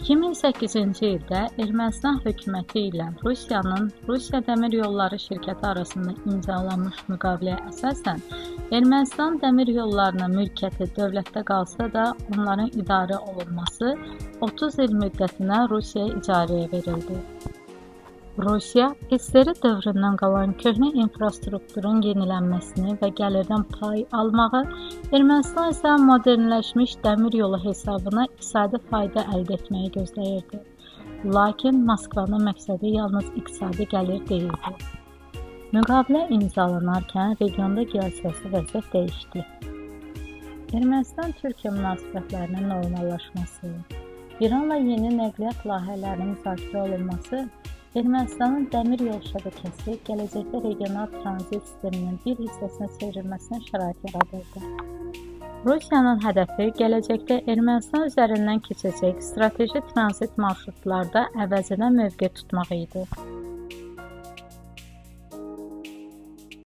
2008-ci ildə Ermənistan hökuməti ilə Rusiya Dəmir Yolları şirkəti arasında imzalanmış müqaviləyə əsasən Ermənistan dəmir yollarının mülkiyyəti dövlətdə qalsa da, onların idarə olunması 30 il müddətinə Rusiyaya icarəyə verildi. Rusiya, SSR dövründən qalan köhnə infrastrukturun yenilənməsini və gəlirdən pay almağı, Ermənistan isə modernləşmiş dəmir yolu hesabına iqtisadi fayda əldə etməyi gözləyirdi. Lakin Moskvanın məqsədi yalnız iqtisadi gəlir deyildi. Müqavilə imzalanarkən regionda geosiyasi vəziyyət dəyişdi. Ermənistan-Türkiyə münasibətlərinin normallaşması, İranla yeni nəqliyyat layihələrinin müzakirə olunması, Ermənistanın dəmir yol şəbəkəsi gələcəkdə regional tranzit sisteminin bir hissəsinə çevrilməsinə şərait yaradırdı. Rusiyanın hədəfi gələcəkdə Ermənistan üzərindən keçəcək strateji tranzit marşrutlarda əvəzinə mövqe tutmaq idi.